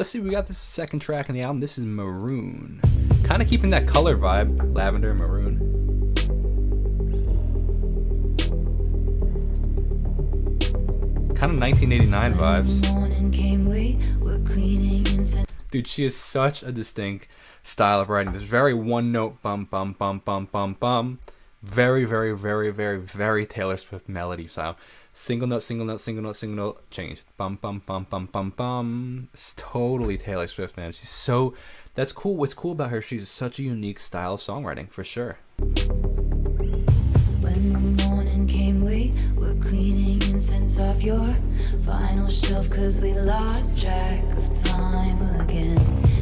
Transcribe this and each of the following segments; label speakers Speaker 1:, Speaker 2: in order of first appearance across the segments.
Speaker 1: let's see. We got this second track in the album. This is Maroon. Kind of keeping that color vibe. Lavender, maroon. Kind of 1989 vibes. Dude, she has such a distinct style of writing. This very one note bum bum bum bum bum bum. Very, very, very, very, very Taylor Swift melody style. Single note, single note, single note, single note, change. Bum bum bum bum bum bum. It's totally Taylor Swift, man. She's so, that's cool. What's cool about her, she's such a unique style of songwriting, for sure.
Speaker 2: When the morning came, we were cleaning incense off your vinyl shelf, 'cause we lost track of time again.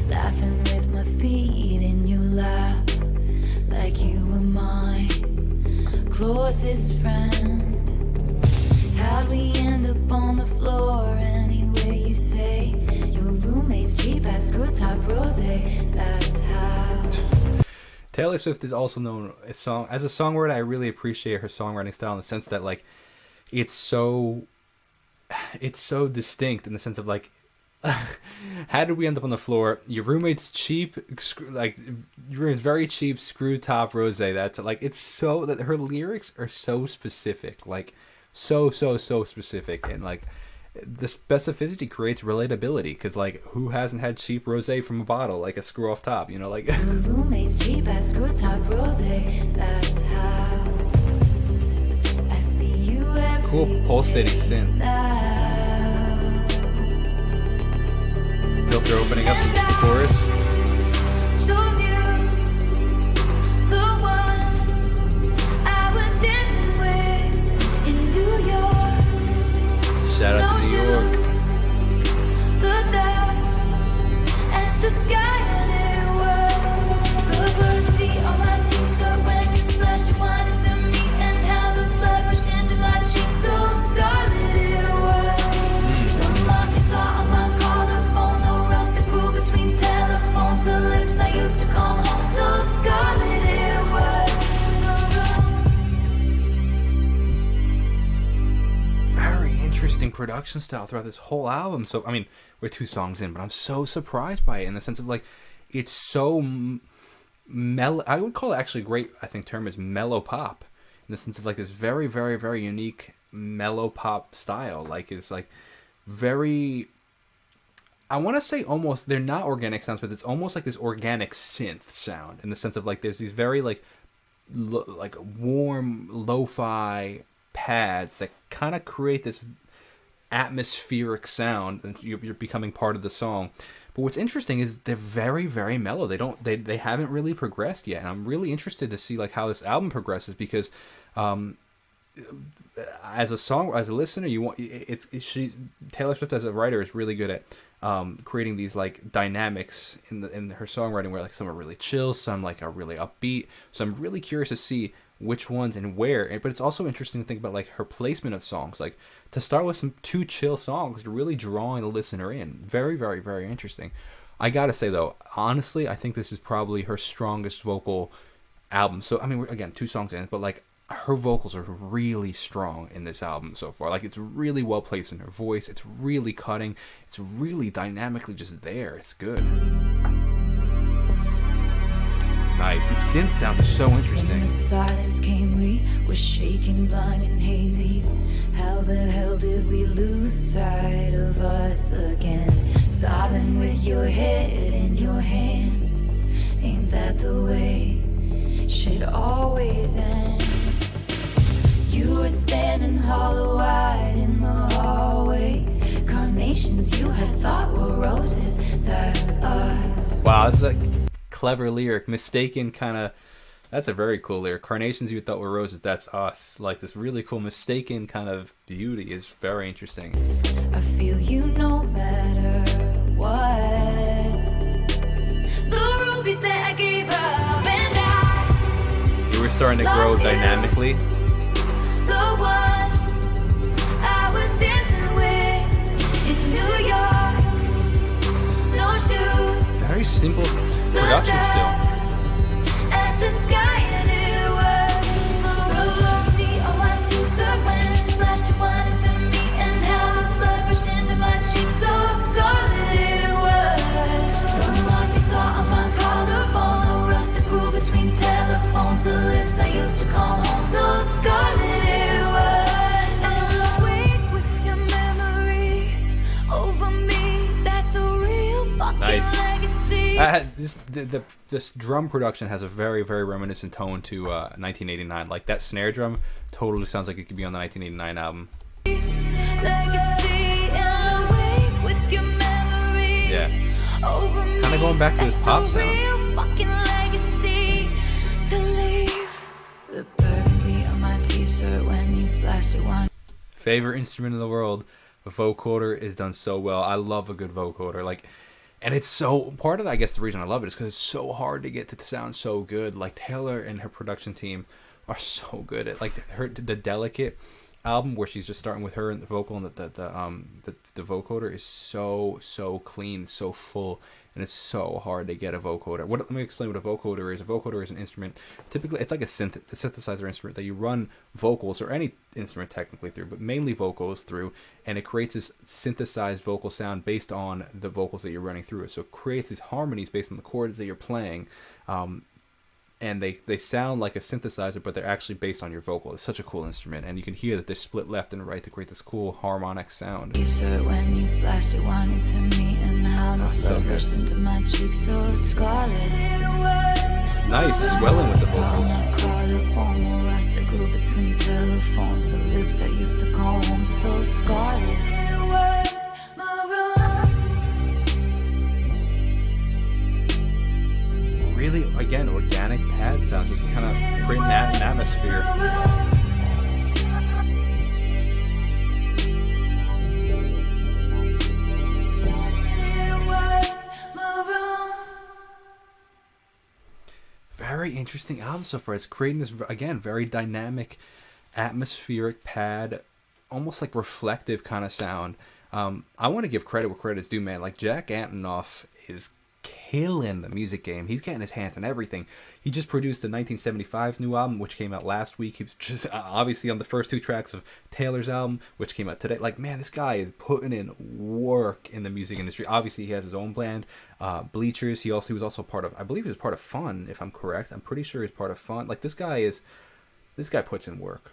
Speaker 2: Laughing with my feet in your lap, like you were my closest friend. How'd we end up on the floor anyway? You say your roommate's cheap ass screw top rosé. That's how.
Speaker 1: Taylor Swift is also known as a songwriter. I really appreciate her songwriting style in the sense that like it's so distinct in the sense of like how did we end up on the floor? Your roommate's cheap, like your roommate's very cheap screw top rosé. That's like, it's so that her lyrics are so specific, like so specific, and like the specificity creates relatability, because like who hasn't had cheap rosé from a bottle, like a screw off top, you know, like
Speaker 2: roommate's cheap ass screw top rosé. That's how I see you every
Speaker 1: cool pulsating synth. Filter opening up the chorus.
Speaker 2: Shows you the one I was dancing with in New York.
Speaker 1: Shout out to New York.
Speaker 2: The dark and the sky, and it was the burgundy on my t-shirt when you splashed your wine into me, and how the blood rushed into my cheeks, so scarlet it was. The mark you saw on my collarbone, the rust that grew between telephones, the lips I used to call home, so scarlet it was.
Speaker 1: Very interesting production style throughout this whole album. So I mean, we're 2 songs in, but I'm so surprised by it in the sense of like it's so mellow. I would call it actually a great, I think, term is mellow pop, in the sense of like this very, very, very unique mellow pop style. Like it's like very, I want to say almost, they're not organic sounds, but it's almost like this organic synth sound, in the sense of like there's these very like like warm lo-fi pads that kind of create this atmospheric sound, and you're becoming part of the song. But what's interesting is they're very, very mellow. They haven't really progressed yet, and I'm really interested to see like how this album progresses, because as a listener, you want Taylor Swift as a writer is really good at creating these like dynamics in her songwriting, where like some are really chill, some like are really upbeat. So I'm really curious to see which ones and where. But it's also interesting to think about like her placement of songs, like to start with some 2 chill songs, really drawing the listener in. Very, very, very interesting. I gotta say though, honestly, I think this is probably her strongest vocal album. So I mean, again, 2 songs in, but like her vocals are really strong in this album so far. Like it's really well placed in her voice. It's really cutting. It's really dynamically just there. It's good. Nice. These synth sounds are so interesting.
Speaker 2: When the silence came, we were shaking, blind and hazy. How the hell did we lose sight of us again? Sobbing with your head in your hands. Ain't that the way shit always ends? You were standing hollow-eyed in the hallway. Carnations you had thought were roses. That's us.
Speaker 1: Wow, this is a clever lyric. Mistaken kind of, that's a very cool lyric. Carnations you thought were roses, that's us. Like this really cool mistaken kind of beauty is very interesting.
Speaker 2: I feel you no matter what. The rubies that I gave up, and
Speaker 1: You were starting to grow dynamically.
Speaker 2: the one I was dancing with in New York. No shoes.
Speaker 1: Very simple production still.
Speaker 2: At the sky, and it was the on my t-shirt when it splashed your wine into me, and how the blood rushed into my cheeks, so scarlet it was.
Speaker 1: Nice.
Speaker 2: legacy.
Speaker 1: This drum production has a very, very reminiscent tone to 1989. Like that snare drum totally sounds like it could be on the 1989 album.
Speaker 2: Legacy, and awake with your memory.
Speaker 1: Yeah.
Speaker 2: Kind
Speaker 1: of going back to his pop sound.
Speaker 2: Real fucking legacy to leave. The burgundy on my t-shirt when you splashed it once.
Speaker 1: Favorite instrument in the world, a vocoder, is done so well. I love a good vocoder. Like, and it's so part of I guess the reason I love it is because it's so hard to get it to sound so good. Like Taylor and her production team are so good at like the Delicate album where she's just starting with her and the vocal, and the vocoder is so clean, so full, and it's so hard to get a vocoder. Let me explain what a vocoder is. A vocoder is an instrument. Typically, it's like a synthesizer instrument that you run vocals or any instrument technically through, but mainly vocals through, and it creates this synthesized vocal sound based on the vocals that you're running through it. So it creates these harmonies based on the chords that you're playing. And they sound like a synthesizer, but they're actually based on your vocal. It's such a cool instrument, and you can hear that they're split left and right to create this cool harmonic sound.
Speaker 2: T-shirt when you splashed it one into me, and how the blood rushed into my cheeks so scarlet.
Speaker 1: Nice, swelling with the vocals.
Speaker 2: I call it one more rust that grew between telephones. The lips I used to call home so scarlet. It was Maroon.
Speaker 1: Really, again, organic pad sounds, just kind of creating that atmosphere. Very interesting album so far. It's creating this, again, very dynamic, atmospheric pad, almost like reflective kind of sound. I want to give credit where credit's due, man. Like Jack Antonoff is killing the music game. He's getting his hands on everything. He just produced the 1975 new album, which came out last week. He was just obviously on the first 2 tracks of Taylor's album, which came out today. Like, man, this guy is putting in work in the music industry. Obviously, he has his own band, Bleachers. He was also part of, I believe he was part of Fun, if I'm correct. I'm pretty sure he's part of Fun. Like, this guy puts in work.